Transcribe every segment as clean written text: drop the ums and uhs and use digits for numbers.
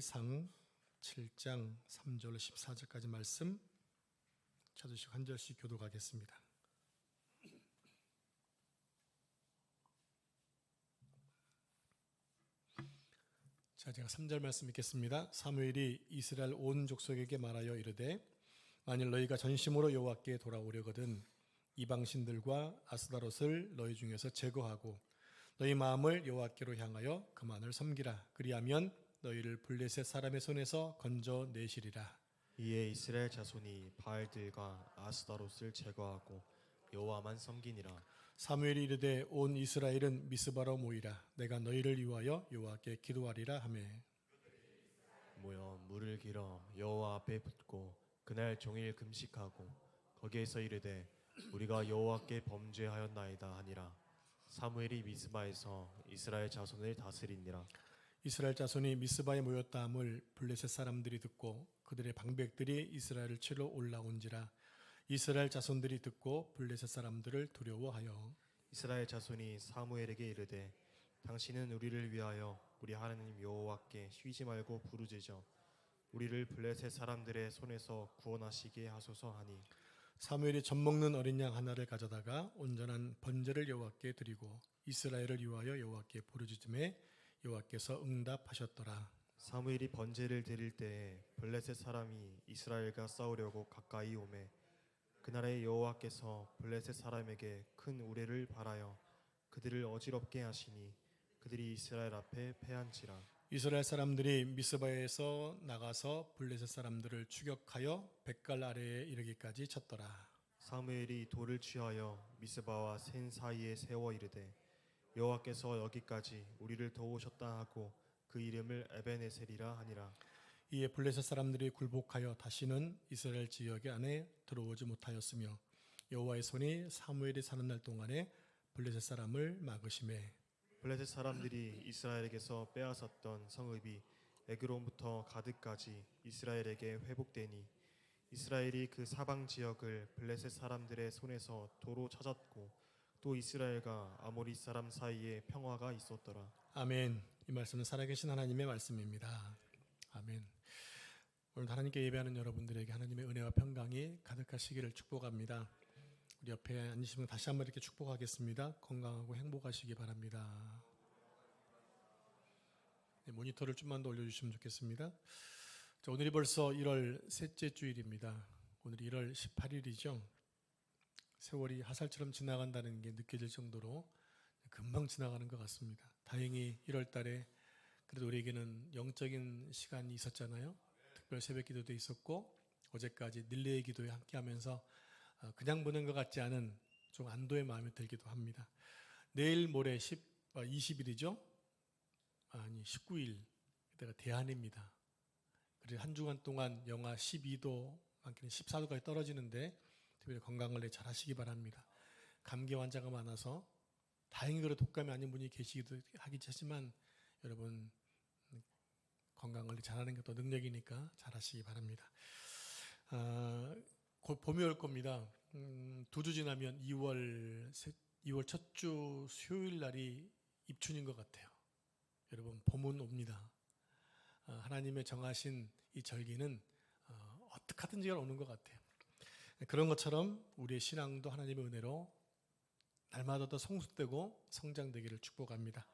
사무엘상 7장 3절 14절까지 말씀 찾으시고 한 절씩 교독하겠습니다. 자, 제가 3절 말씀 읽겠습니다. 사무엘이 이스라엘 온 족속에게 말하여 이르되 만일 너희가 전심으로 여호와께 돌아오려거든 이방신들과 아스다롯을 너희 중에서 제거하고 너희 마음을 여호와께로 향하여 그만을 섬기라. 그리하면 너희를 블레셋 사람의 손에서 건져내시리라. 이에 이스라엘 자손이 바알들과 아스다롯을 제거하고 여호와만 섬기니라. 사무엘이 이르되 온 이스라엘은 미스바로 모이라. 내가 너희를 위하여 여호와께 기도하리라 하매 모여 물을 길어 여호와 앞에 붓고 그날 종일 금식하고 거기에서 이르되 우리가 여호와께 범죄하였나이다 하니라. 사무엘이 미스바에서 이스라엘 자손을 다스리니라. 이스라엘 자손이 미스바에 모였다 함을 블레셋 사람들이 듣고 그들의 방백들이 이스라엘을 치러 올라온지라. 이스라엘 자손들이 듣고 블레셋 사람들을 두려워하여 이스라엘 자손이 사무엘에게 이르되 당신은 우리를 위하여 우리 하나님 여호와께 쉬지 말고 부르짖어 우리를 블레셋 사람들의 손에서 구원하시게 하소서 하니 사무엘이 젖 먹는 어린 양 하나를 가져다가 온전한 번제를 여호와께 드리고 이스라엘을 위하여 여호와께 부르짖음에 여호와께서 응답하셨더라. 사무엘이 번제를 드릴 때에 블레셋 사람이 이스라엘과 싸우려고 가까이 오매 그날에 여호와께서 블레셋 사람에게 큰 우레를 발하여 그들을 어지럽게 하시니 그들이 이스라엘 앞에 패한지라. 이스라엘 사람들이 미스바에서 나가서 블레셋 사람들을 추격하여 벳갈 아래에 이르기까지 쳤더라. 사무엘이 돌을 취하여 미스바와 센 사이에 세워 이르되 여호와께서 여기까지 우리를 도우셨다 하고 그 이름을 에베네셀이라 하니라. 이에 블레셋 사람들이 굴복하여 다시는 이스라엘 지역 안에 들어오지 못하였으며 여호와의 손이 사무엘이 사는 날 동안에 블레셋 사람을 막으심에 블레셋 사람들이 이스라엘에게서 빼앗았던 성읍이 에그론부터 가드까지 이스라엘에게 회복되니 이스라엘이 그 사방 지역을 블레셋 사람들의 손에서 도로 찾았고 또 이스라엘과 아모리 사람 사이에 평화가 있었더라. 아멘. 이 말씀은 살아계신 하나님의 말씀입니다. 아멘. 오늘 하나님께 예배하는 여러분들에게 하나님의 은혜와 평강이 가득하시기를 축복합니다. 우리 옆에 앉으시면 다시 한번 이렇게 축복하겠습니다. 건강하고 행복하시기 바랍니다. 네, 모니터를 좀만 더 올려주시면 좋겠습니다. 자, 오늘이 벌써 1월 셋째 주일입니다. 오늘이 1월 18일이죠. 세월이 화살처럼 지나간다는 게 느껴질 정도로 금방 지나가는 것 같습니다. 다행히 1월 달에 그래도 우리에게는 영적인 시간이 있었잖아요. 특별 새벽 기도도 있었고 어제까지 릴레이 기도에 함께하면서 그냥 보낸 것 같지 않은 좀 안도의 마음이 들기도 합니다. 내일 모레 20일이죠? 아니 19일 그때가 대한입니다. 그래서 한 주간 동안 영하 12도 많게는 14도까지 떨어지는데 특별히 건강관리 잘 하시기 바랍니다. 감기 환자가 많아서 다행히 그래도 독감이 아닌 분이 계시기도 하지만 여러분 건강관리 잘하는 게 또 능력이니까 잘 하시기 바랍니다. 곧 봄이 올 겁니다. 2주 지나면 2월 첫 주 수요일 날이 입춘인 것 같아요. 여러분 봄은 옵니다. 하나님의 정하신 이 절기는 어떻게 하든지 오는 것 같아요. 그런 것처럼 우리의 신앙도 하나님의 은혜로 날마다 더 성숙되고 성장되기를 축복합니다.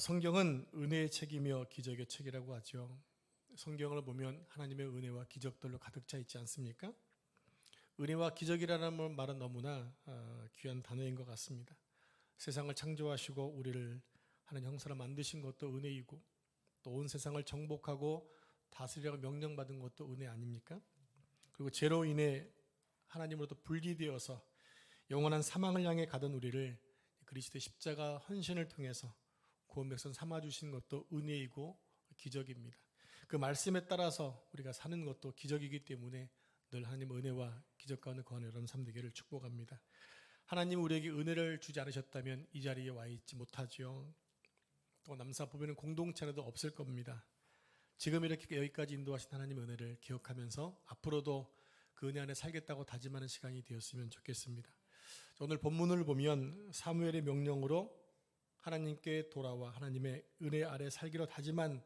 성경은 은혜의 책이며 기적의 책이라고 하죠. 성경을 보면 하나님의 은혜와 기적들로 가득 차 있지 않습니까? 은혜와 기적이라는 말은 너무나 귀한 단어인 것 같습니다. 세상을 창조하시고 우리를 하나님 형상으로 만드신 것도 은혜이고 또 온 세상을 정복하고 다스리라고 명령받은 것도 은혜 아닙니까? 그리고 죄로 인해 하나님으로부터 분리되어서 영원한 사망을 향해 가던 우리를 그리스도의 십자가 헌신을 통해서 구원 백성 삼아주신 것도 은혜이고 기적입니다. 그 말씀에 따라서 우리가 사는 것도 기적이기 때문에 늘 하나님의 은혜와 기적 가운데 거하는 여러분 삶 되기를 축복합니다. 하나님 우리에게 은혜를 주지 않으셨다면 이 자리에 와 있지 못하죠. 또 남사보배는 공동체 안에도 없을 겁니다. 지금 이렇게 여기까지 인도하신 하나님의 은혜를 기억하면서 앞으로도 그 은혜 안에 살겠다고 다짐하는 시간이 되었으면 좋겠습니다. 오늘 본문을 보면 사무엘의 명령으로 하나님께 돌아와 하나님의 은혜 아래 살기로 다짐한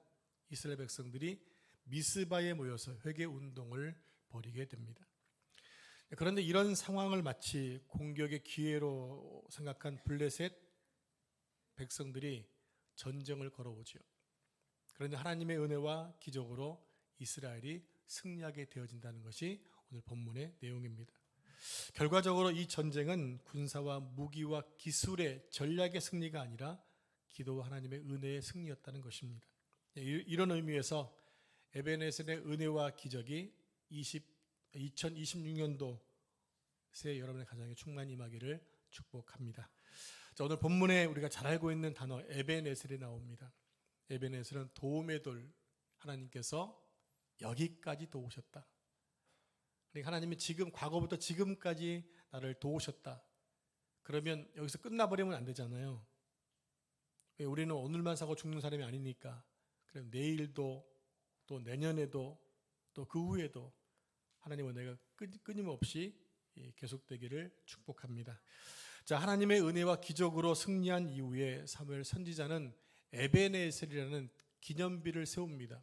이스라엘 백성들이 미스바에 모여서 회개 운동을 벌이게 됩니다. 그런데 이런 상황을 마치 공격의 기회로 생각한 블레셋 백성들이 전쟁을 걸어오죠. 그런데 하나님의 은혜와 기적으로 이스라엘이 승리하게 되어진다는 것이 오늘 본문의 내용입니다. 결과적으로 이 전쟁은 군사와 무기와 기술의 전략의 승리가 아니라 기도와 하나님의 은혜의 승리였다는 것입니다. 이런 의미에서 에베네셀의 은혜와 기적이 2026년도 새 여러분의 가정에 충만히 임하기를 축복합니다. 자, 오늘 본문에 우리가 잘 알고 있는 단어 에베네셀이 나옵니다. 에베네셀은 도움의 돌, 하나님께서 여기까지 도우셨다. 그러니까 하나님이 지금 과거부터 지금까지 나를 도우셨다. 그러면 여기서 끝나버리면 안 되잖아요. 우리는 오늘만 사고 죽는 사람이 아니니까. 그럼 내일도 또 내년에도 또 그 후에도 하나님의 은혜가 끊임없이 계속되기를 축복합니다. 자, 하나님의 은혜와 기적으로 승리한 이후에 사무엘 선지자는 에베네셀이라는 기념비를 세웁니다.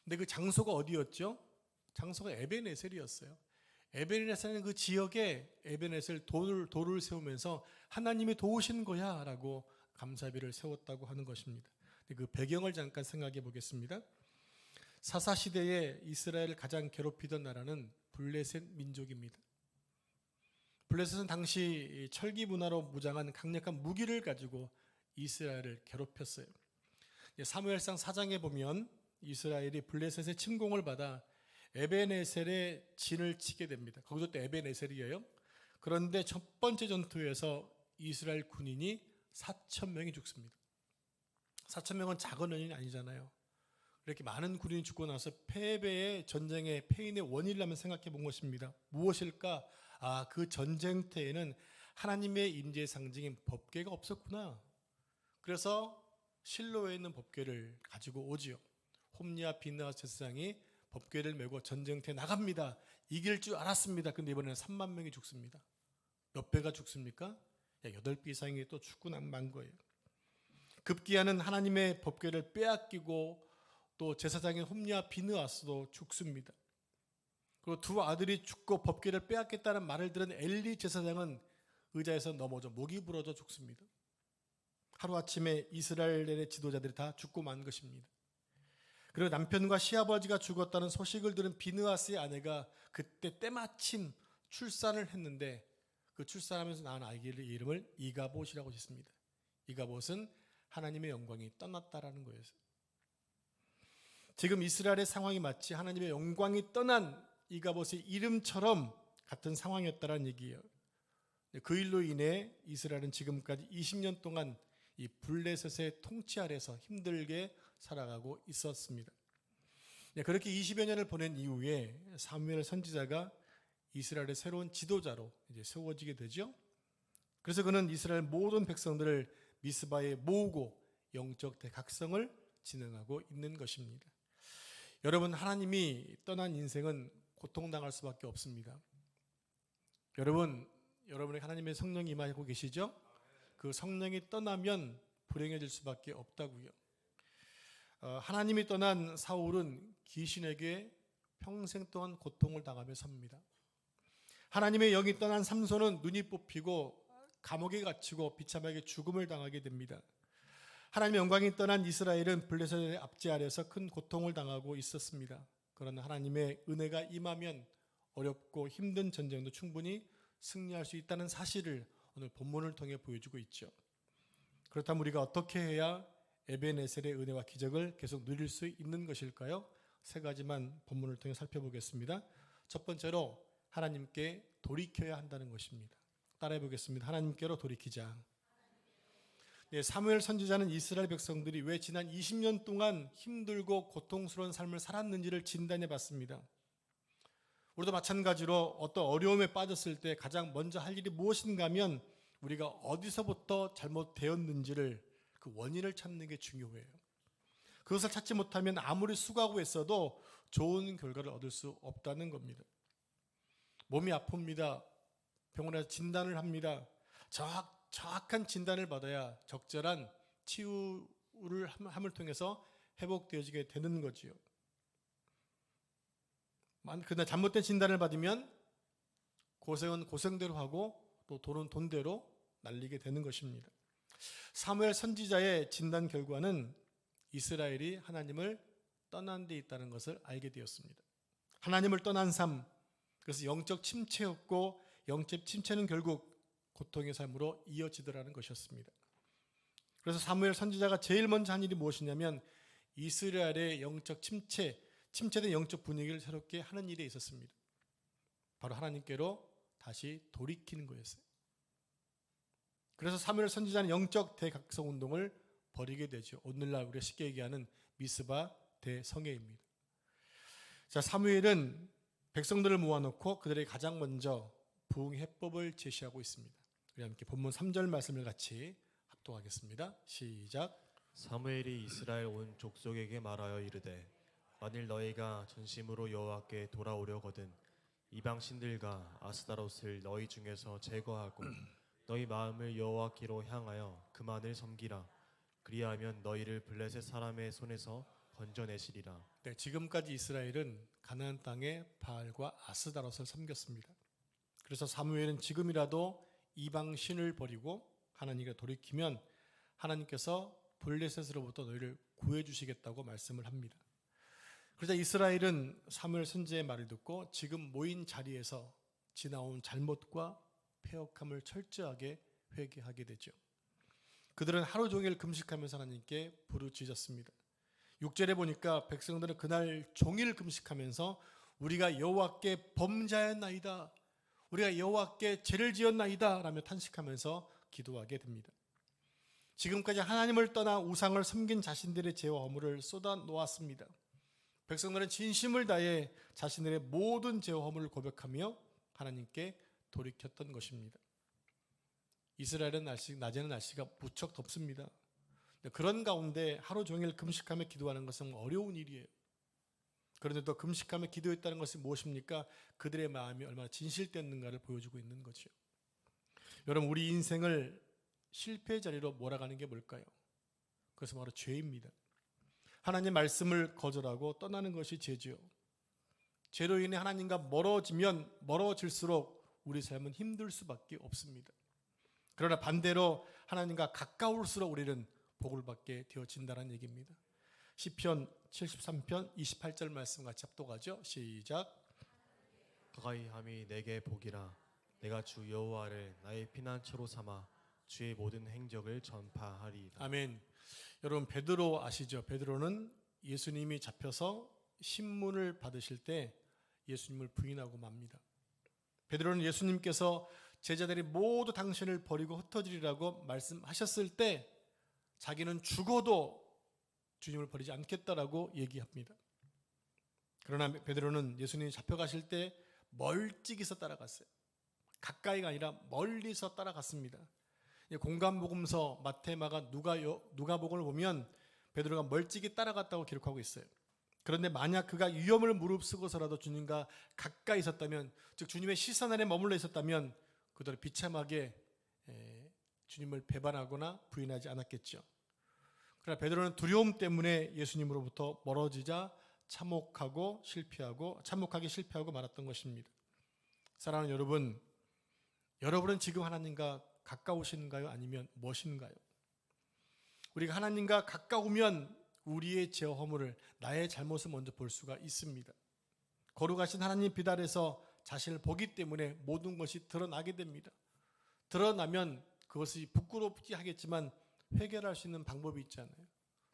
근데 그 장소가 어디였죠? 장소가 에베네셀이었어요. 에베네셀은 그 지역에 에베네셀 돌을 세우면서 하나님이 도우신 거야 라고 감사비를 세웠다고 하는 것입니다. 그 배경을 잠깐 생각해 보겠습니다. 사사시대에 이스라엘을 가장 괴롭히던 나라는 블레셋 민족입니다. 블레셋은 당시 철기 문화로 무장한 강력한 무기를 가지고 이스라엘을 괴롭혔어요. 사무엘상 4장에 보면 이스라엘이 블레셋의 침공을 받아 에베네셀에 진을 치게 됩니다. 거기서 또 에베네셀이에요. 그런데 첫 번째 전투에서 이스라엘 군인이 4,000명이 죽습니다. 4,000명은 작은 원인이 아니잖아요. 이렇게 많은 군인이 죽고 나서 패배의 전쟁의 패인의 원인을 한번 생각해 본 것입니다. 무엇일까? 그 전쟁터에는 하나님의 임재의 상징인 법궤가 없었구나. 그래서 실로에 있는 법궤를 가지고 오지요. 홈리와 비느하 제사장이 법궤를 메고 전쟁터에 나갑니다. 이길 줄 알았습니다. 근데 이번에는 3만 명이 죽습니다. 몇 배가 죽습니까? 8배 이상이 또 죽고 난 거예요. 급기야는 하나님의 법궤를 빼앗기고 또 제사장인 홈리와 비느하스도 죽습니다. 그리고 두 아들이 죽고 법궤를 빼앗겠다는 말을 들은 엘리 제사장은 의자에서 넘어져 목이 부러져 죽습니다. 하루아침에 이스라엘의 지도자들이 다 죽고 만 것입니다. 그리고 남편과 시아버지가 죽었다는 소식을 들은 비느하스의 아내가 그때 때마침 출산을 했는데 그 출산하면서 낳은 아이의 이름을 이가봇이라고 짓습니다. 이가봇은 하나님의 영광이 떠났다라는 거예요. 지금 이스라엘의 상황이 마치 하나님의 영광이 떠난 이가봇의 이름처럼 같은 상황이었다는 얘기예요. 그 일로 인해 이스라엘은 지금까지 20년 동안 이 블레셋의 통치 아래서 힘들게 살아가고 있었습니다. 그렇게 20여 년을 보낸 이후에 사무엘 선지자가 이스라엘의 새로운 지도자로 이제 세워지게 되죠. 그래서 그는 이스라엘 모든 백성들을 미스바에 모으고 영적 대각성을 진행하고 있는 것입니다. 여러분, 하나님이 떠난 인생은 고통당할 수밖에 없습니다. 여러분의 하나님의 성령이 임하고 계시죠? 그 성령이 떠나면 불행해질 수밖에 없다고요. 하나님이 떠난 사울은 귀신에게 평생 동안 고통을 당하며 삽니다. 하나님의 영이 떠난 삼손은 눈이 뽑히고 감옥에 갇히고 비참하게 죽음을 당하게 됩니다. 하나님의 영광이 떠난 이스라엘은 블레셋의 압제 아래서 큰 고통을 당하고 있었습니다. 그러나 하나님의 은혜가 임하면 어렵고 힘든 전쟁도 충분히 승리할 수 있다는 사실을 오늘 본문을 통해 보여주고 있죠. 그렇다면 우리가 어떻게 해야 에베네셀의 은혜와 기적을 계속 누릴 수 있는 것일까요? 3가지만 본문을 통해 살펴보겠습니다. 첫 번째로 하나님께 돌이켜야 한다는 것입니다. 따라해 보겠습니다. 하나님께로 돌이키자. 사무엘 선지자는 이스라엘 백성들이 왜 지난 20년 동안 힘들고 고통스러운 삶을 살았는지를 진단해 봤습니다. 우리도 마찬가지로 어떤 어려움에 빠졌을 때 가장 먼저 할 일이 무엇인가 하면 우리가 어디서부터 잘못되었는지를 그 원인을 찾는 게 중요해요. 그것을 찾지 못하면 아무리 수고하고 있어도 좋은 결과를 얻을 수 없다는 겁니다. 몸이 아픕니다. 병원에서 진단을 합니다. 정확한 진단을 받아야 적절한 치유를 함을 통해서 회복되어지게 되는 거지요. 그러나 잘못된 진단을 받으면 고생은 고생대로 하고 또 돈은 돈대로 날리게 되는 것입니다. 사무엘 선지자의 진단 결과는 이스라엘이 하나님을 떠난 데 있다는 것을 알게 되었습니다. 하나님을 떠난 삶, 그래서 영적 침체였고 영적 침체는 결국 고통의 삶으로 이어지더라는 것이었습니다. 그래서 사무엘 선지자가 제일 먼저 한 일이 무엇이냐면 이스라엘의 영적 침체된 영적 분위기를 새롭게 하는 일에 있었습니다. 바로 하나님께로 다시 돌이키는 거였어요. 그래서 사무엘 선지자는 영적 대각성 운동을 벌이게 되죠. 오늘날 우리가 쉽게 얘기하는 미스바 대성회입니다. 자, 사무엘은 백성들을 모아놓고 그들에게 가장 먼저 부흥해법을 제시하고 있습니다. 우리 함께 본문 3절 말씀을 같이 합독하겠습니다. 시작. 사무엘이 이스라엘 온 족속에게 말하여 이르되 만일 너희가 전심으로 여호와께 돌아오려거든 이방 신들과 아스타롯을 너희 중에서 제거하고 너희 마음을 여호와께로 향하여 그만을 섬기라. 그리하면 너희를 블레셋 사람의 손에서 건져내시리라. 네, 지금까지 이스라엘은 가나안 땅에 바알과 아스타롯을 섬겼습니다. 그래서 사무엘은 지금이라도 이방 신을 버리고 하나님께 돌이키면 하나님께서 블레셋으로부터 너희를 구해 주시겠다고 말씀을 합니다. 그러자 이스라엘은 사무엘 선지자의 말을 듣고 지금 모인 자리에서 지나온 잘못과 패역함을 철저하게 회개하게 되죠. 그들은 하루 종일 금식하면서 하나님께 부르짖었습니다. 6절에 보니까 백성들은 그날 종일 금식하면서 우리가 여호와께 범죄하였나이다, 우리가 여호와께 죄를 지었나이다 라며 탄식하면서 기도하게 됩니다. 지금까지 하나님을 떠나 우상을 섬긴 자신들의 죄와 허물을 쏟아 놓았습니다. 백성들은 진심을 다해 자신들의 모든 죄와 허물을 고백하며 하나님께 돌이켰던 것입니다. 이스라엘은 낮에는 날씨가 무척 덥습니다. 그런 가운데 하루 종일 금식하며 기도하는 것은 어려운 일이에요. 그런데 또 금식하며 기도했다는 것이 무엇입니까? 그들의 마음이 얼마나 진실됐는가를 보여주고 있는 거죠. 여러분, 우리 인생을 실패의 자리로 몰아가는 게 뭘까요? 그것은 바로 죄입니다. 하나님 말씀을 거절하고 떠나는 것이 죄죠. 죄로 인해 하나님과 멀어지면 멀어질수록 우리 삶은 힘들 수밖에 없습니다. 그러나 반대로 하나님과 가까울수록 우리는 복을 받게 되어진다는 얘기입니다. 시편 73편 28절 말씀 같이 합독하죠. 시작. 가까이함이 내게 복이라. 내가 주 여호와를 나의 피난처로 삼아 주의 모든 행적을 전파하리이다. 아멘. 여러분, 베드로 아시죠? 베드로는 예수님이 잡혀서 신문을 받으실 때 예수님을 부인하고 맙니다. 베드로는 예수님께서 제자들이 모두 당신을 버리고 흩어지리라고 말씀하셨을 때 자기는 죽어도 주님을 버리지 않겠다라고 얘기합니다. 그러나 베드로는 예수님이 잡혀가실 때 멀찍이서 따라갔어요. 가까이가 아니라 멀리서 따라갔습니다. 공간복음서 마태, 마가, 누가복음을 보면 베드로가 멀찍이 따라갔다고 기록하고 있어요. 그런데 만약 그가 위험을 무릅쓰고서라도 주님과 가까이 있었다면, 즉 주님의 시선 안에 머물러 있었다면 그들은 비참하게 주님을 배반하거나 부인하지 않았겠죠. 그러나 베드로는 두려움 때문에 예수님으로부터 멀어지자 참혹하기 실패하고 말았던 것입니다. 사랑하는 여러분, 여러분은 지금 하나님과 가까우신가요? 아니면 멋인가요? 우리가 하나님과 가까우면 우리의 죄와 허물을, 나의 잘못을 먼저 볼 수가 있습니다. 거룩하신 하나님 빛 아래서 자신을 보기 때문에 모든 것이 드러나게 됩니다. 드러나면 그것이 부끄럽게 하겠지만 해결할 수 있는 방법이 있잖아요.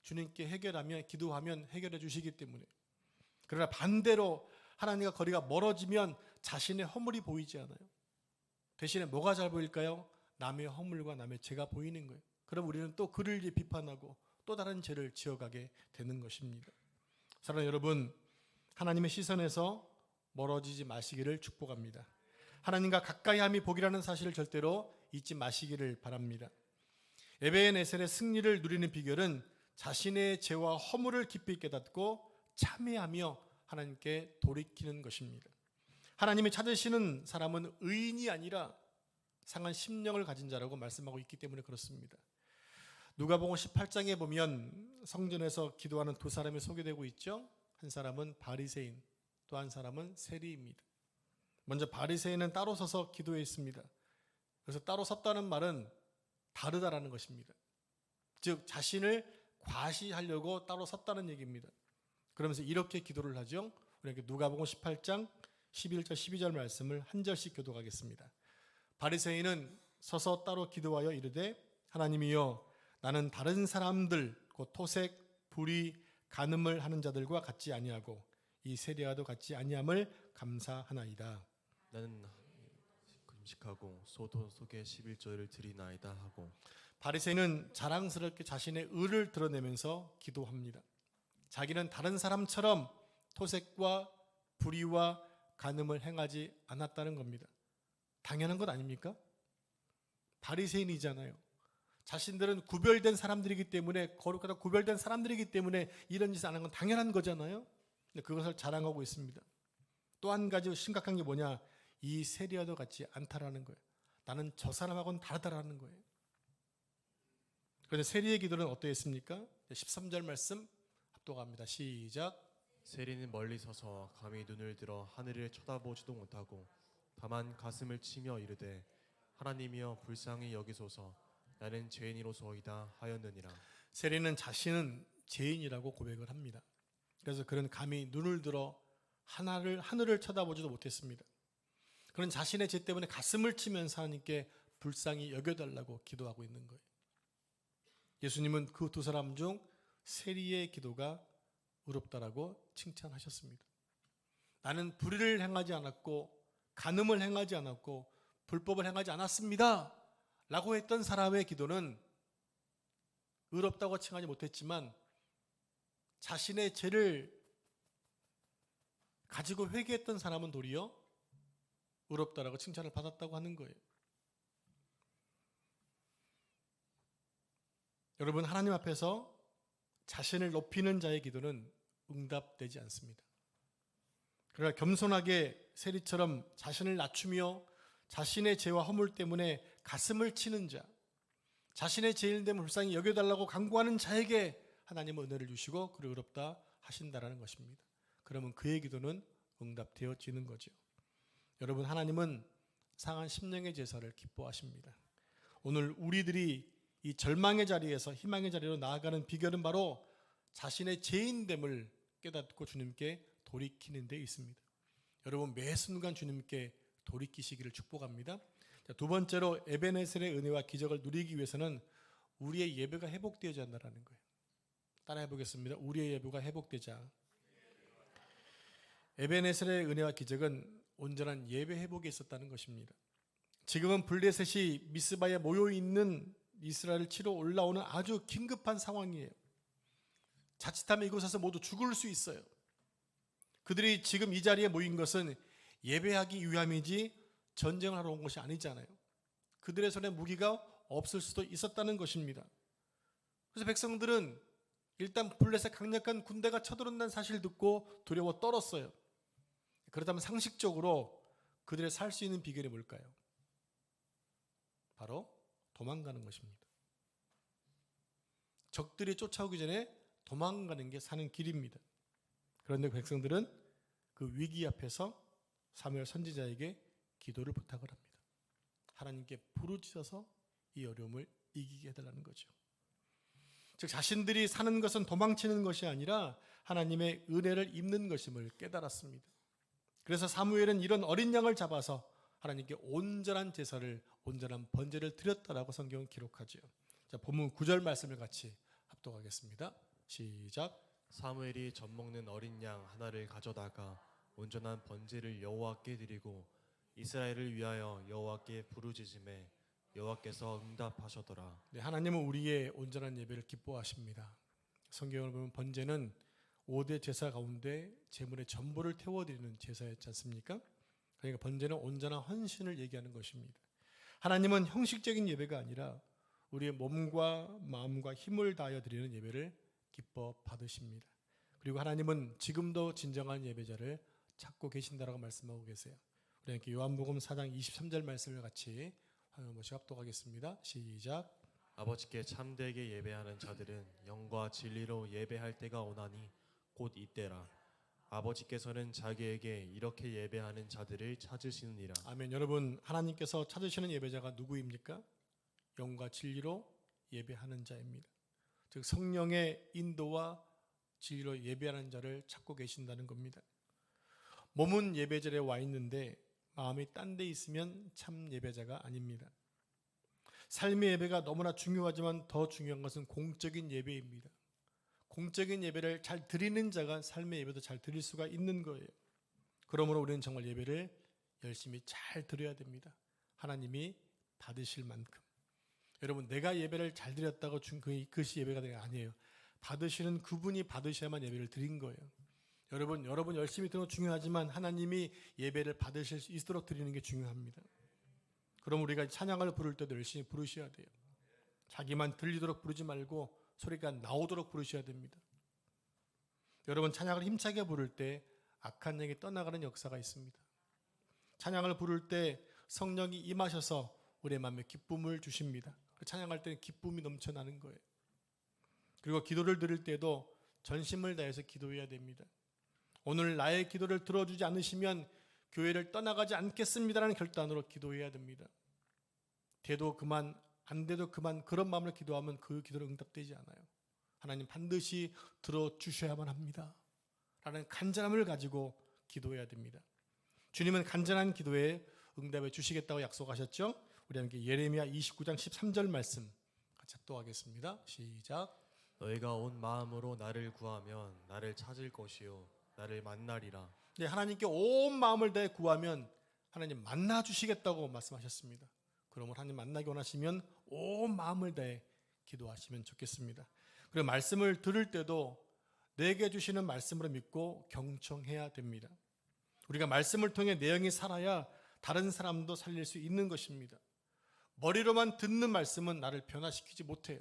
주님께 해결하면, 기도하면 해결해 주시기 때문에. 그러나 반대로 하나님과 거리가 멀어지면 자신의 허물이 보이지 않아요. 대신에 뭐가 잘 보일까요? 남의 허물과 남의 죄가 보이는 거예요. 그럼 우리는 또 그를 비판하고 또 다른 죄를 지어가게 되는 것입니다. 사랑하는 여러분, 하나님의 시선에서 멀어지지 마시기를 축복합니다. 하나님과 가까이함이 복이라는 사실을 절대로 잊지 마시기를 바랍니다. 에베네셀의 승리를 누리는 비결은 자신의 죄와 허물을 깊이 깨닫고 참회하며 하나님께 돌이키는 것입니다. 하나님이 찾으시는 사람은 의인이 아니라 상한 심령을 가진 자라고 말씀하고 있기 때문에 그렇습니다. 누가복음 18장에 보면 성전에서 기도하는 두 사람이 소개되고 있죠. 한 사람은 바리새인, 또 한 사람은 세리입니다. 먼저 바리새인은 따로 서서 기도했습니다. 그래서 따로 섰다는 말은 다르다라는 것입니다. 즉 자신을 과시하려고 따로 섰다는 얘기입니다. 그러면서 이렇게 기도를 하죠. 우리 누가복음 18장 11절 12절 말씀을 한 절씩 교독하겠습니다. 바리새인은 서서 따로 기도하여 이르되 하나님이여 나는 다른 사람들 곧 토색, 불의, 간음을 하는 자들과 같지 아니하고 이 세리와도 같지 아니함을 감사하나이다. 나는 금식하고 소도 속에 11조를 드리나이다 하고. 바리새인은 자랑스럽게 자신의 의를 드러내면서 기도합니다. 자기는 다른 사람처럼 토색과 불의와 간음을 행하지 않았다는 겁니다. 당연한 것 아닙니까? 바리새인이잖아요. 자신들은 구별된 사람들이기 때문에, 거룩하다 구별된 사람들이기 때문에 이런 짓을 안 한 건 당연한 거잖아요. 근데 그것을 자랑하고 있습니다. 또 한 가지 심각한 게 뭐냐? 이 세리와도 같지 않다라는 거예요. 나는 저 사람하고는 다르다라는 거예요. 그런데 세리의 기도는 어떠했습니까? 13절 말씀 합독합니다. 시작. 세리는 멀리 서서 감히 눈을 들어 하늘을 쳐다보지도 못하고 다만 가슴을 치며 이르되 하나님이여 불쌍히 여기소서 나는 죄인이로소이다 하였느니라. 세리는 자신은 죄인이라고 고백을 합니다. 그래서 그는 감히 눈을 들어 하늘을 쳐다보지도 못했습니다. 그는 자신의 죄 때문에 가슴을 치면서 하나님께 불쌍히 여겨달라고 기도하고 있는 거예요. 예수님은 그 두 사람 중 세리의 기도가 의롭다라고 칭찬하셨습니다. 나는 불의를 행하지 않았고 간음을 행하지 않았고 불법을 행하지 않았습니다 라고 했던 사람의 기도는 의롭다고 칭하지 못했지만 자신의 죄를 가지고 회개했던 사람은 도리어 의롭다라고 칭찬을 받았다고 하는 거예요. 여러분, 하나님 앞에서 자신을 높이는 자의 기도는 응답되지 않습니다. 그러나 겸손하게 세리처럼 자신을 낮추며 자신의 죄와 허물 때문에 가슴을 치는 자, 자신의 죄인 됨을 불쌍히 여겨달라고 간구하는 자에게 하나님은 은혜를 주시고 그를 의롭다 하신다라는 것입니다. 그러면 그의 기도는 응답되어지는 거죠. 여러분, 하나님은 상한 심령의 제사를 기뻐하십니다. 오늘 우리들이 이 절망의 자리에서 희망의 자리로 나아가는 비결은 바로 자신의 죄인됨을 깨닫고 주님께 돌이키는 데 있습니다. 여러분, 매 순간 주님께 돌이키시기를 축복합니다. 두 번째로 에베네셀의 은혜와 기적을 누리기 위해서는 우리의 예배가 회복되어야 한다는 거예요. 따라해 보겠습니다. 우리의 예배가 회복되자. 에베네셀의 은혜와 기적은 온전한 예배 회복에 있었다는 것입니다. 지금은 블레셋이 미스바에 모여 있는 이스라엘을 치러 올라오는 아주 긴급한 상황이에요. 자칫하면 이곳에서 모두 죽을 수 있어요. 그들이 지금 이 자리에 모인 것은 예배하기 위함이지 전쟁을 하러 온 것이 아니잖아요. 그들의 손에 무기가 없을 수도 있었다는 것입니다. 그래서 백성들은 일단 블레셋 강력한 군대가 쳐들어온다는 사실을 듣고 두려워 떨었어요. 그렇다면 상식적으로 그들의 살 수 있는 비결이 뭘까요? 바로 도망가는 것입니다. 적들이 쫓아오기 전에 도망가는 게 사는 길입니다. 그런데 백성들은 그 위기 앞에서 사무엘 선지자에게 기도를 부탁을 합니다. 하나님께 부르짖어서 이 어려움을 이기게 해달라는 거죠. 즉 자신들이 사는 것은 도망치는 것이 아니라 하나님의 은혜를 입는 것임을 깨달았습니다. 그래서 사무엘은 이런 어린 양을 잡아서 하나님께 온전한 제사를, 온전한 번제를 드렸다라고 성경은 기록하죠. 자, 본문 9절 말씀을 같이 합독하겠습니다. 시작. 사무엘이 젖 먹는 어린 양 하나를 가져다가 온전한 번제를 여호와께 드리고 이스라엘을 위하여 여호와께 부르짖음에 여호와께서 응답하셨더라. 네, 하나님은 우리의 온전한 예배를 기뻐하십니다. 성경을 보면 번제는 5대 제사 가운데 제물의 전부를 태워드리는 제사였지 않습니까? 그러니까 번제는 온전한 헌신을 얘기하는 것입니다. 하나님은 형식적인 예배가 아니라 우리의 몸과 마음과 힘을 다하여 드리는 예배를 기뻐 받으십니다. 그리고 하나님은 지금도 진정한 예배자를 찾고 계신다라고 말씀하고 계세요. 우리 함께 요한복음 4장 23절 말씀을 같이 화면 모시 합독하겠습니다. 시작. 아버지께 참되게 예배하는 자들은 영과 진리로 예배할 때가 오나니 곧 이때라. 아버지께서는 자기에게 이렇게 예배하는 자들을 찾으시느니라. 아멘. 여러분, 하나님께서 찾으시는 예배자가 누구입니까? 영과 진리로 예배하는 자입니다. 즉 성령의 인도와 진리로 예배하는 자를 찾고 계신다는 겁니다. 몸은 예배자리에 와 있는데 마음이 딴 데 있으면 참 예배자가 아닙니다. 삶의 예배가 너무나 중요하지만 더 중요한 것은 공적인 예배입니다. 공적인 예배를 잘 드리는 자가 삶의 예배도 잘 드릴 수가 있는 거예요. 그러므로 우리는 정말 예배를 열심히 잘 드려야 됩니다. 하나님이 받으실 만큼. 여러분, 내가 예배를 잘 드렸다고 준 그것이 예배가 되는 게 아니에요. 받으시는 그분이 받으셔야만 예배를 드린 거예요. 여러분 열심히 드리는 건 중요하지만 하나님이 예배를 받으실 수 있도록 드리는 게 중요합니다. 그럼 우리가 찬양을 부를 때도 열심히 부르셔야 돼요. 자기만 들리도록 부르지 말고 소리가 나오도록 부르셔야 됩니다. 여러분, 찬양을 힘차게 부를 때 악한 영이 떠나가는 역사가 있습니다. 찬양을 부를 때 성령이 임하셔서 우리의 마음에 기쁨을 주십니다. 찬양할 때는 기쁨이 넘쳐나는 거예요. 그리고 기도를 드릴 때도 전심을 다해서 기도해야 됩니다. 오늘 나의 기도를 들어주지 않으시면 교회를 떠나가지 않겠습니다라는 결단으로 기도해야 됩니다. 돼도 그만, 안 돼도 그만, 그런 마음으로 기도하면 그 기도는 응답되지 않아요. 하나님 반드시 들어주셔야만 합니다 라는 간절함을 가지고 기도해야 됩니다. 주님은 간절한 기도에 응답해 주시겠다고 약속하셨죠? 우리 함께 예레미야 29장 13절 말씀 같이 합독하겠습니다. 시작. 너희가 온 마음으로 나를 구하면 나를 찾을 것이요 나를 만나리라. 네, 하나님께 온 마음을 다해 구하면 하나님 만나 주시겠다고 말씀하셨습니다. 그러면 하나님 만나기 원하시면 온 마음을 다해 기도하시면 좋겠습니다. 그리고 말씀을 들을 때도 내게 주시는 말씀으로 믿고 경청해야 됩니다. 우리가 말씀을 통해 내용이 살아야 다른 사람도 살릴 수 있는 것입니다. 머리로만 듣는 말씀은 나를 변화시키지 못해요.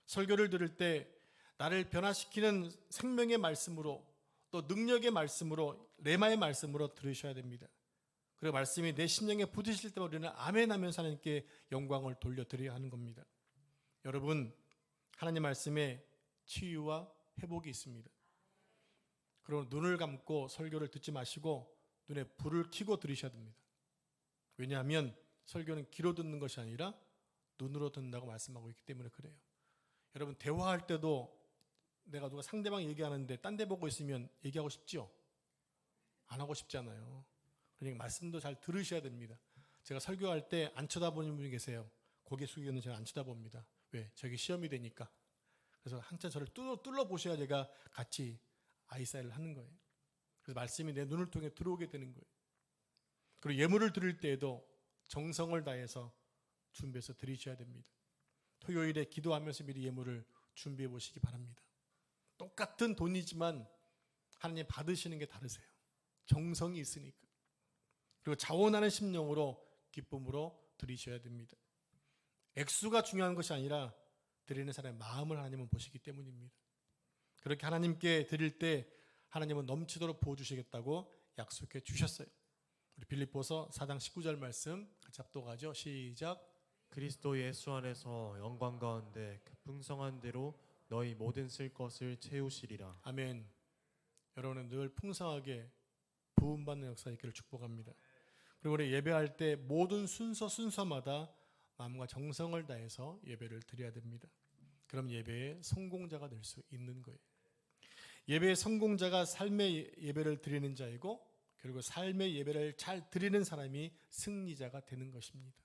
설교를 들을 때 나를 변화시키는 생명의 말씀으로 또 능력의 말씀으로 레마의 말씀으로 들으셔야 됩니다. 그리고 말씀이 내 심령에 부딪힐 때 우리는 아멘 하면서 하나님께 영광을 돌려드려야 하는 겁니다. 여러분, 하나님 말씀에 치유와 회복이 있습니다. 그럼 눈을 감고 설교를 듣지 마시고 눈에 불을 켜고 들으셔야 됩니다. 왜냐하면 설교는 귀로 듣는 것이 아니라 눈으로 듣는다고 말씀하고 있기 때문에 그래요. 여러분, 대화할 때도 내가 누가 상대방 얘기하는데 딴 데 보고 있으면 얘기하고 싶죠? 안 하고 싶잖아요. 그러니까 말씀도 잘 들으셔야 됩니다. 제가 설교할 때 안 쳐다보는 분이 계세요. 고개 숙이는 제가 안 쳐다봅니다. 왜? 저기 시험이 되니까. 그래서 한참 저를 뚫러 보셔야 제가 같이 아이사이를 하는 거예요. 그래서 말씀이 내 눈을 통해 들어오게 되는 거예요. 그리고 예물을 드릴 때에도 정성을 다해서 준비해서 드리셔야 됩니다. 토요일에 기도하면서 미리 예물을 준비해 보시기 바랍니다. 똑같은 돈이지만 하나님 받으시는 게 다르세요. 정성이 있으니까. 그리고 자원하는 심령으로 기쁨으로 드리셔야 됩니다. 액수가 중요한 것이 아니라 드리는 사람의 마음을 하나님은 보시기 때문입니다. 그렇게 하나님께 드릴 때 하나님은 넘치도록 부어주시겠다고 약속해 주셨어요. 우리 빌립보서 4장 19절 말씀 같이 합독하죠. 시작. 그리스도 예수 안에서 영광 가운데 그 풍성한 대로 너희 모든 쓸 것을 채우시리라. 아멘. 여러분은 늘 풍성하게 부음받는 역사 있기를 축복합니다. 그리고 우리 예배할 때 모든 순서마다 마음과 정성을 다해서 예배를 드려야 됩니다. 그럼 예배의 성공자가 될 수 있는 거예요. 예배의 성공자가 삶의 예배를 드리는 자이고 그리고 삶의 예배를 잘 드리는 사람이 승리자가 되는 것입니다.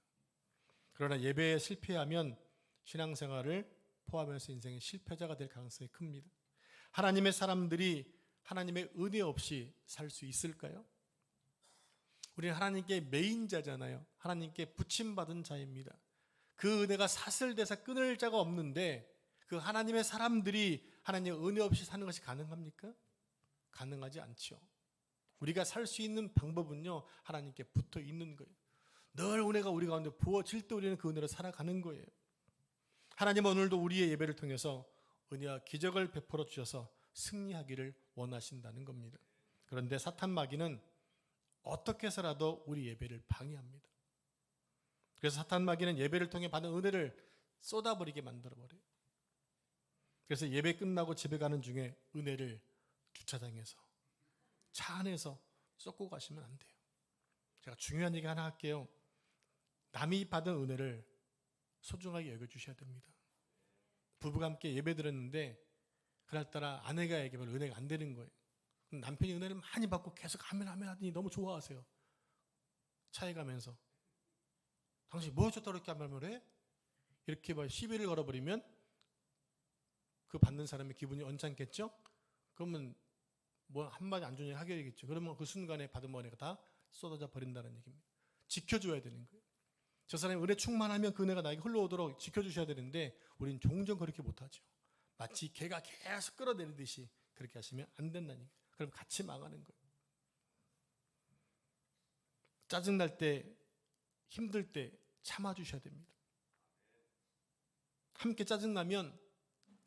그러나 예배에 실패하면 신앙생활을 포함해서 인생의 실패자가 될 가능성이 큽니다. 하나님의 사람들이 하나님의 은혜 없이 살 수 있을까요? 우리는 하나님께 메인자잖아요. 하나님께 부침받은 자입니다. 그 은혜가 사슬돼서 끊을 자가 없는데 그 하나님의 사람들이 하나님의 은혜 없이 사는 것이 가능합니까? 가능하지 않죠. 우리가 살 수 있는 방법은요, 하나님께 붙어 있는 거예요. 늘 은혜가 우리 가운데 부어질 때 우리는 그 은혜로 살아가는 거예요. 하나님은 오늘도 우리의 예배를 통해서 은혜와 기적을 베풀어 주셔서 승리하기를 원하신다는 겁니다. 그런데 사탄 마귀는 어떻게 해서라도 우리 예배를 방해합니다. 그래서 사탄 마귀는 예배를 통해 받은 은혜를 쏟아버리게 만들어버려요. 그래서 예배 끝나고 집에 가는 중에 은혜를 주차장에서 차 안에서 쏟고 가시면 안 돼요. 제가 중요한 얘기 하나 할게요. 남이 받은 은혜를 소중하게 여겨주셔야 됩니다. 부부가 함께 예배 드렸는데 그날따라 아내가 별로 은혜가 안 되는 거예요. 남편이 은혜를 많이 받고 계속 아멘 아멘 하더니 너무 좋아하세요. 차에 가면서 당신 뭐 해줬다고 이렇게 말을 해? 이렇게 시비를 걸어버리면 그 받는 사람의 기분이 언짢겠죠? 그러면 뭐 한마디 안 좋은 얘기 하게 되겠죠. 그러면 그 순간에 받은 은혜가 다 쏟아져 버린다는 얘기입니다. 지켜줘야 되는 거예요. 저 사람이 은혜 충만하면 그 은혜가 나에게 흘러오도록 지켜주셔야 되는데 우리는 종종 그렇게 못하죠. 마치 개가 계속 끌어내리듯이 그렇게 하시면 안 된다는 얘기예요. 그럼 같이 망하는 거예요. 짜증날 때, 힘들 때 참아주셔야 됩니다. 함께 짜증나면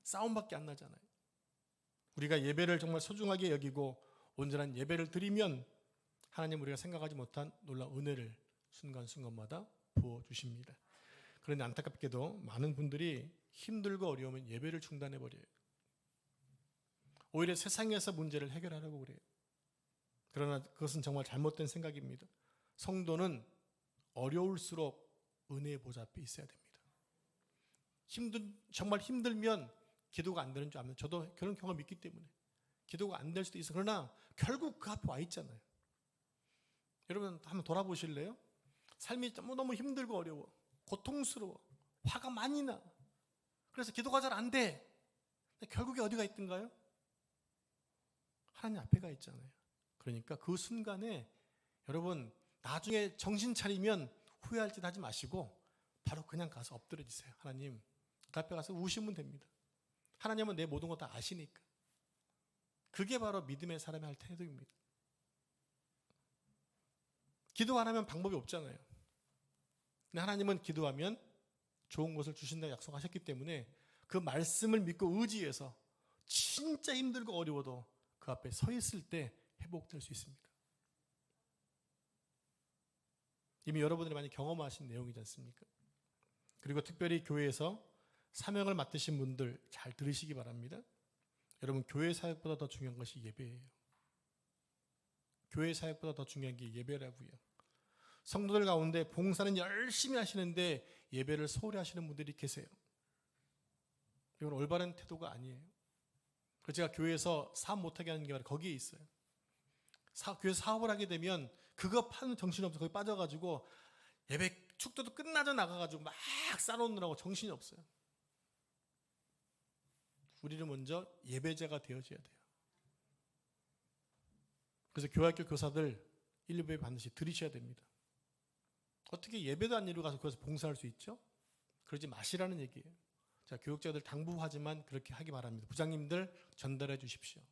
싸움밖에 안 나잖아요. 우리가 예배를 정말 소중하게 여기고 온전한 예배를 드리면 하나님 우리가 생각하지 못한 놀라운 은혜를 순간순간마다 부어주십니다. 그런데 안타깝게도 많은 분들이 힘들고 어려우면 예배를 중단해버려요. 오히려 세상에서 문제를 해결하려고 그래요. 그러나 그것은 정말 잘못된 생각입니다. 성도는 어려울수록 은혜의 보좌 앞에 있어야 됩니다. 정말 힘들면 기도가 안 되는 줄 압니다. 저도 그런 경험이 있기 때문에 기도가 안 될 수도 있어요. 그러나 결국 그 앞에 와 있잖아요. 여러분 한번 돌아보실래요? 삶이 너무 힘들고 어려워, 고통스러워, 화가 많이 나. 그래서 기도가 잘 안 돼. 근데 결국에 어디가 있던가요? 하나님 앞에 가 있잖아요. 그러니까 그 순간에 여러분 나중에 정신 차리면 후회할 짓 하지 마시고 바로 그냥 가서 엎드려지세요. 하나님, 그 앞에 가서 우시면 됩니다. 하나님은 내 모든 거 다 아시니까. 그게 바로 믿음의 사람이 할 태도입니다. 기도 안 하면 방법이 없잖아요. 근데 하나님은 기도하면 좋은 것을 주신다고 약속하셨기 때문에 그 말씀을 믿고 의지해서 진짜 힘들고 어려워도 그 앞에 서 있을 때 회복될 수 있습니다. 이미 여러분들이 많이 경험하신 내용이지 않습니까? 그리고 특별히 교회에서 사명을 맡으신 분들 잘 들으시기 바랍니다. 여러분 교회 사역보다 더 중요한 것이 예배예요. 교회 사역보다 더 중요한 게 예배라고요. 성도들 가운데 봉사는 열심히 하시는데 예배를 소홀히 하시는 분들이 계세요. 이건 올바른 태도가 아니에요. 그래서 제가 교회에서 사업 못하게 하는 게 바로 거기에 있어요. 교회 사업을 하게 되면 그거 파는 정신이 없어서 거기 빠져가지고 예배 축도도 끝나자 나가가지고 막 싸놓느라고 정신이 없어요. 우리는 먼저 예배자가 되어줘야 돼요. 그래서 교회학교 교사들 1, 2부에 반드시 들으셔야 됩니다. 어떻게 예배도 안 이루고 가서 거기서 봉사할 수 있죠? 그러지 마시라는 얘기예요. 자, 교육자들 당부하지만 그렇게 하기 바랍니다. 부장님들 전달해 주십시오.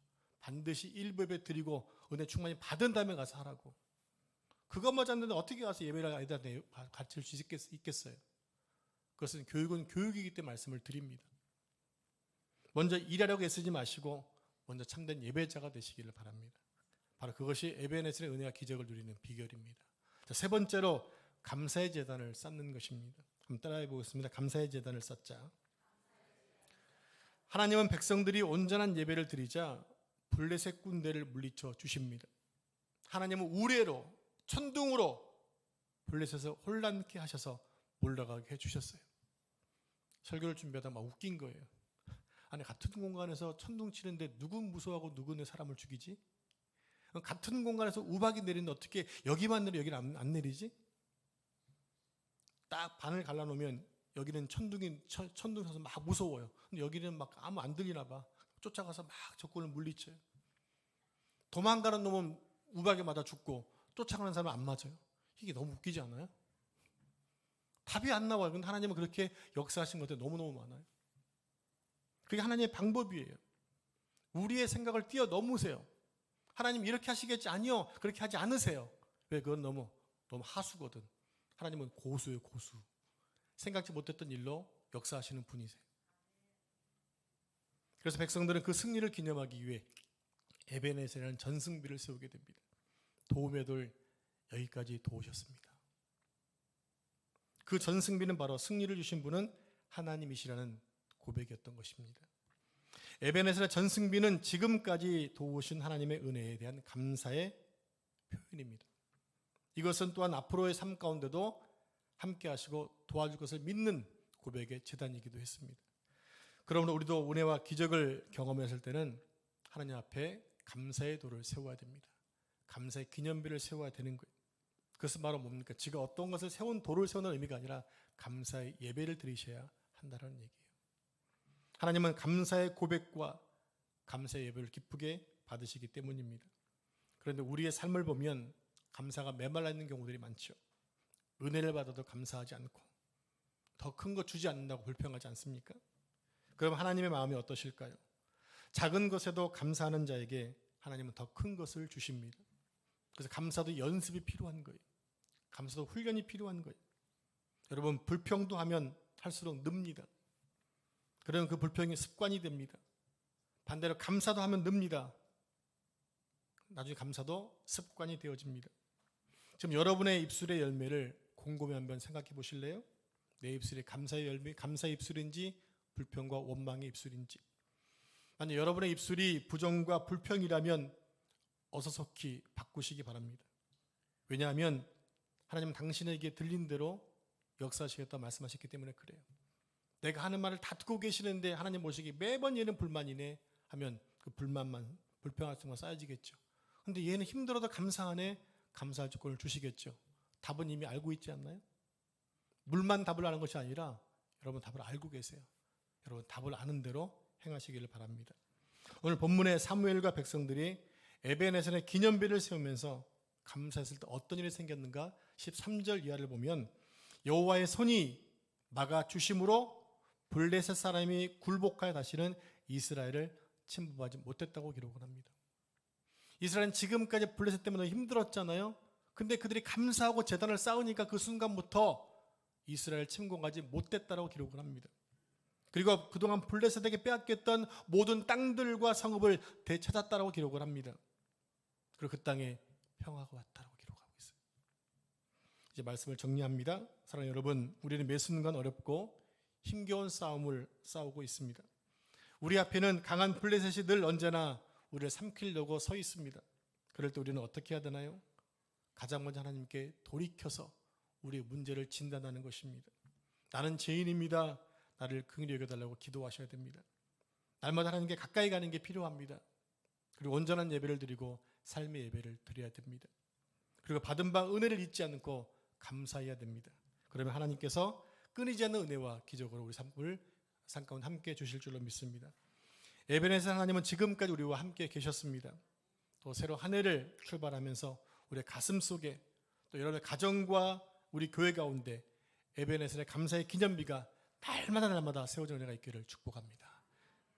반드시 1부 예배 드리고 은혜 충만히 받은 다음에 가서 하라고. 그것만 잡는데 어떻게 가서 예배를 아이들한테 가르칠 수 있겠어요? 그것은 교육은 교육이기 때문에 말씀을 드립니다. 먼저 일하려고 애쓰지 마시고 먼저 참된 예배자가 되시기를 바랍니다. 바로 그것이 에베네셀의 은혜와 기적을 누리는 비결입니다. 자, 세 번째로 감사의 제단을 쌓는 것입니다. 한번 따라해 보겠습니다. 감사의 제단을 쌓자. 하나님은 백성들이 온전한 예배를 드리자 블레셋 군대를 물리쳐 주십니다. 하나님은 우레로 천둥으로 블레셋을 혼란케 하셔서 몰려가게 해주셨어요. 설교를 준비하다 막 웃긴 거예요. 아니 같은 공간에서 천둥 치는데 누군 무서워하고 누구는 사람을 죽이지? 같은 공간에서 우박이 내리는데 어떻게 여기만 내려 여기는 안 내리지? 딱 반을 갈라놓으면 여기는 천둥 쳐서 막 무서워요. 근데 여기는 막 아무 안 들리나 봐. 쫓아가서 막 적군을 물리쳐요. 도망가는 놈은 우박에 맞아 죽고 쫓아가는 사람은 안 맞아요. 이게 너무 웃기지 않아요? 답이 안 나와요. 근데 하나님은 그렇게 역사하신 것들이 너무너무 많아요. 그게 하나님의 방법이에요. 우리의 생각을 뛰어넘으세요. 하나님 이렇게 하시겠지? 아니요. 그렇게 하지 않으세요. 왜? 그건 너무 하수거든. 하나님은 고수예요, 고수. 생각지 못했던 일로 역사하시는 분이세요. 그래서 백성들은 그 승리를 기념하기 위해 에베네셀이라는 전승비를 세우게 됩니다. 도움의 돌 여기까지 도우셨습니다. 그 전승비는 바로 승리를 주신 분은 하나님이시라는 고백이었던 것입니다. 에베네셀의 전승비는 지금까지 도우신 하나님의 은혜에 대한 감사의 표현입니다. 이것은 또한 앞으로의 삶 가운데도 함께 하시고 도와줄 것을 믿는 고백의 제단이기도 했습니다. 그러므로 우리도 은혜와 기적을 경험했을 때는 하나님 앞에 감사의 도를 세워야 됩니다. 감사의 기념비를 세워야 되는 거예요. 그것은 바로 뭡니까? 지가 어떤 것을 세운 도를 세우는 의미가 아니라 감사의 예배를 드리셔야 한다는 얘기예요. 하나님은 감사의 고백과 감사의 예배를 기쁘게 받으시기 때문입니다. 그런데 우리의 삶을 보면 감사가 메말라 있는 경우들이 많죠. 은혜를 받아도 감사하지 않고 더 큰 거 주지 않는다고 불평하지 않습니까? 그럼 하나님의 마음이 어떠실까요? 작은 것에도 감사하는 자에게 하나님은 더 큰 것을 주십니다. 그래서 감사도 연습이 필요한 거예요. 감사도 훈련이 필요한 거예요. 여러분, 불평도 하면 할수록 늡니다. 그러면 그 불평이 습관이 됩니다. 반대로 감사도 하면 늡니다. 나중에 감사도 습관이 되어집니다. 지금 여러분의 입술의 열매를 곰곰이 한번 생각해 보실래요? 내 입술이 감사의 열매, 감사의 입술인지 불평과 원망의 입술인지. 만약 여러분의 입술이 부정과 불평이라면 어서 속히 바꾸시기 바랍니다. 왜냐하면 하나님은 당신에게 들린 대로 역사하시겠다 말씀하셨기 때문에 그래요. 내가 하는 말을 다 듣고 계시는데 하나님 보시기 매번 얘는 불만이네 하면 그 불만만 불평할 수가 쌓여지겠죠. 근데 얘는 힘들어도 감사하네, 감사할 조건을 주시겠죠. 답은 이미 알고 있지 않나요? 물만 답을 아는 것이 아니라 여러분 답을 알고 계세요. 여러분 답을 아는 대로 행하시기를 바랍니다. 오늘 본문의 사무엘과 백성들이 에베네셀의 기념비를 세우면서 감사했을 때 어떤 일이 생겼는가? 13절 이하를 보면 여호와의 손이 막아 주심으로 블레셋 사람이 굴복하여 다시는 이스라엘을 침범하지 못했다고 기록을 합니다. 이스라엘은 지금까지 블레셋 때문에 힘들었잖아요. 근데 그들이 감사하고 제단을 쌓으니까 그 순간부터 이스라엘 침공하지 못했다고 기록을 합니다. 그리고 그동안 블레셋에게 빼앗겼던 모든 땅들과 성읍을 되찾았다고 기록을 합니다. 그리고 그 땅에 평화가 왔다고 기록하고 있어요. 이제 말씀을 정리합니다. 사랑하는 여러분, 우리는 매 순간 어렵고 힘겨운 싸움을 싸우고 있습니다. 우리 앞에는 강한 블레셋이 늘 언제나 우리를 삼키려고 서 있습니다. 그럴 때 우리는 어떻게 해야 되나요? 가장 먼저 하나님께 돌이켜서 우리의 문제를 진단하는 것입니다. 나는 죄인입니다. 나를 긍휼히 여겨달라고 기도하셔야 됩니다. 날마다 하나님께 가까이 가는 게 필요합니다. 그리고 온전한 예배를 드리고 삶의 예배를 드려야 됩니다. 그리고 받은 바 은혜를 잊지 않고 감사해야 됩니다. 그러면 하나님께서 끊이지 않는 은혜와 기적으로 우리 삶 가운데 함께 주실 줄로 믿습니다. 에베네셀 하나님은 지금까지 우리와 함께 계셨습니다. 또 새로 한 해를 출발하면서 우리의 가슴 속에 또 여러분의 가정과 우리 교회 가운데 에베네셀의 감사의 기념비가 날마다 세워진 은혜가 있기를 축복합니다.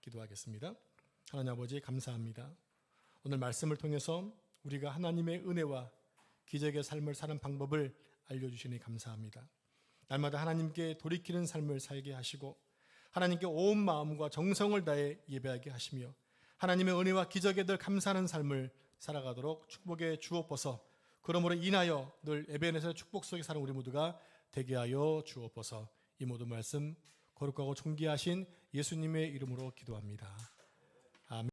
기도하겠습니다. 하나님 아버지 감사합니다. 오늘 말씀을 통해서 우리가 하나님의 은혜와 기적의 삶을 사는 방법을 알려주시니 감사합니다. 날마다 하나님께 돌이키는 삶을 살게 하시고 하나님께 온 마음과 정성을 다해 예배하게 하시며 하나님의 은혜와 기적에 늘 감사하는 삶을 살아가도록 축복해 주옵소서. 그러므로 인하여 늘 에베네셀 축복 속에 사는 우리 모두가 되게 하여 주옵소서. 이 모든 말씀 거룩하고 존귀하신 예수님의 이름으로 기도합니다. 아멘.